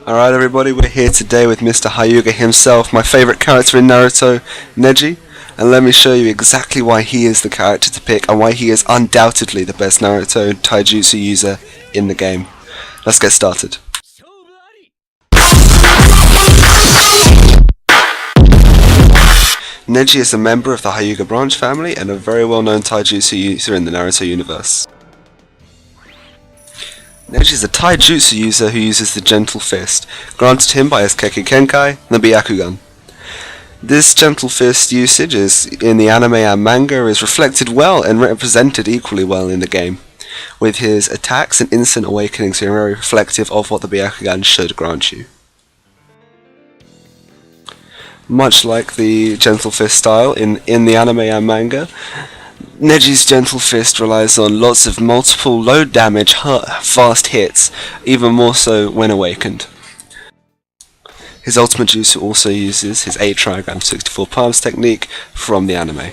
Alright everybody, we're here today with Mr. Hyuuga himself, my favourite character in Naruto, Neji, and let me show you exactly why he is the character to pick and why he is undoubtedly the best Naruto taijutsu user in the game. Let's get started. Neji is a member of the Hyuuga branch family and a very well known taijutsu user in the Naruto universe. Neji is a taijutsu user who uses the Gentle Fist, granted him by his Kekkei Kenkai, the Byakugan. This Gentle Fist usage in the anime and manga is reflected well and represented equally well in the game, with his attacks and instant awakenings being very reflective of what the Byakugan should grant you. Much like the Gentle Fist style in the anime and manga, Neji's Gentle Fist relies on lots of multiple low damage, fast hits, even more so when awakened. His ultimate jutsu also uses his 8 trigram 64 palms technique from the anime.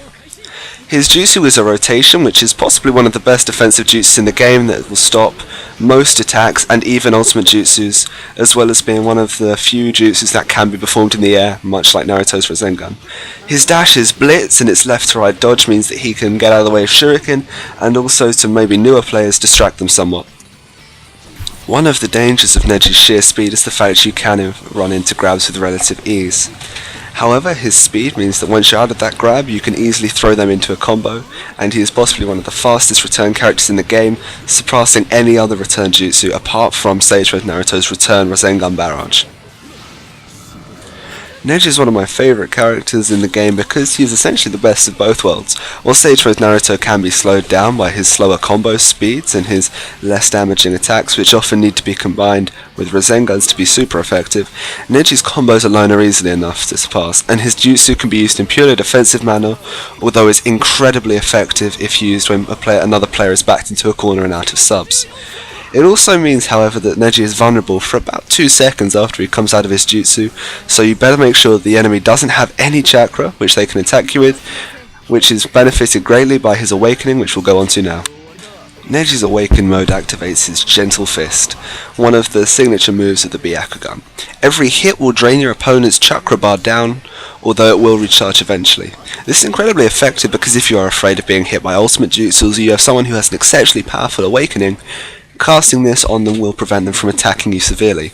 His jutsu is a rotation, which is possibly one of the best defensive jutsus in the game that will stop most attacks and even ultimate jutsus, as well as being one of the few jutsus that can be performed in the air, much like Naruto's Rasengan. His dash is blitz, and its left to right dodge means that he can get out of the way of shuriken, and also to maybe newer players distract them somewhat. One of the dangers of Neji's sheer speed is the fact you can run into grabs with relative ease. However, his speed means that once you're out of that grab, you can easily throw them into a combo, and he is possibly one of the fastest return characters in the game, surpassing any other return jutsu apart from Sage Mode Naruto's return Rasengan Barrage. Neji is one of my favourite characters in the game because he is essentially the best of both worlds. While Sage Mode Naruto can be slowed down by his slower combo speeds and his less damaging attacks, which often need to be combined with Rasengans to be super effective, Neji's combos alone are easily enough to surpass, and his jutsu can be used in purely defensive manner, although is incredibly effective if used when another player is backed into a corner and out of subs. It also means, however, that Neji is vulnerable for about 2 seconds after he comes out of his jutsu, so you better make sure that the enemy doesn't have any chakra which they can attack you with, which is benefited greatly by his awakening, which we'll go on to now. Neji's awakened mode activates his Gentle Fist, one of the signature moves of the Byakugan. Every hit will drain your opponent's chakra bar down, although it will recharge eventually. This is incredibly effective because if you are afraid of being hit by ultimate jutsus or you have someone who has an exceptionally powerful awakening, casting this on them will prevent them from attacking you severely.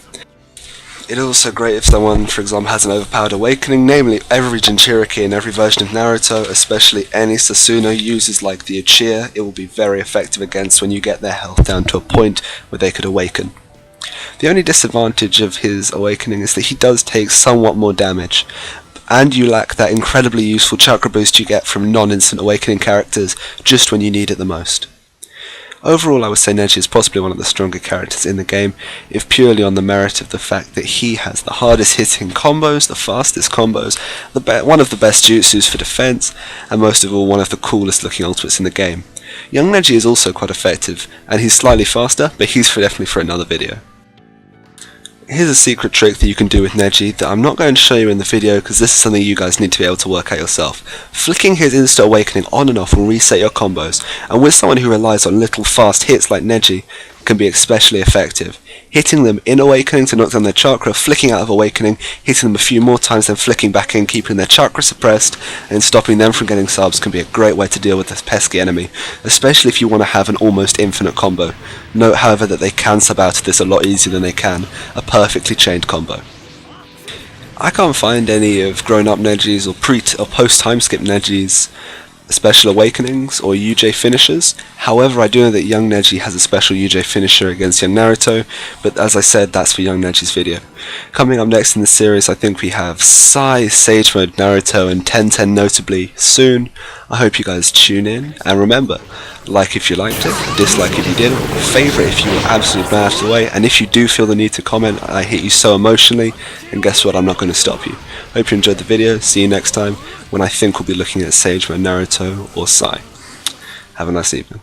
It is also great if someone, for example, has an overpowered awakening, namely every Jinchuriki in every version of Naruto, especially any Sasuno uses like the Uchiha, it will be very effective against when you get their health down to a point where they could awaken. The only disadvantage of his awakening is that he does take somewhat more damage, and you lack that incredibly useful chakra boost you get from non-instant awakening characters just when you need it the most. Overall, I would say Neji is possibly one of the stronger characters in the game, if purely on the merit of the fact that he has the hardest hitting combos, the fastest combos, one of the best jutsus for defense, and most of all, one of the coolest looking ultimates in the game. Young Neji is also quite effective, and he's slightly faster, but he's definitely for another video. Here's a secret trick that you can do with Neji that I'm not going to show you in the video because this is something you guys need to be able to work out yourself. Flicking his Insta Awakening on and off will reset your combos, and with someone who relies on little fast hits like Neji, can be especially effective. Hitting them in Awakening to knock down their chakra, flicking out of Awakening, hitting them a few more times, then flicking back in, keeping their chakra suppressed, and stopping them from getting subs can be a great way to deal with this pesky enemy, especially if you want to have an almost infinite combo. Note, however, that they can sub out of this a lot easier than they can a perfectly chained combo. I can't find any of grown-up Neji's or post-time skip Neji's special awakenings or UJ finishers. However, I do know that young Neji has a special UJ finisher against young Naruto, but as I said, that's for young Neji's video. Coming up next in the series, I think we have Sai, Sage Mode Naruto, and 1010 notably soon. I hope you guys tune in, and remember, like if you liked it, dislike if you didn't, favourite if you were absolutely mad out of the way, and if you do feel the need to comment, I hit you so emotionally, and guess what, I'm not going to stop you. Hope you enjoyed the video, see you next time, when I think we'll be looking at Sage Mode Naruto or Sai. Have a nice evening.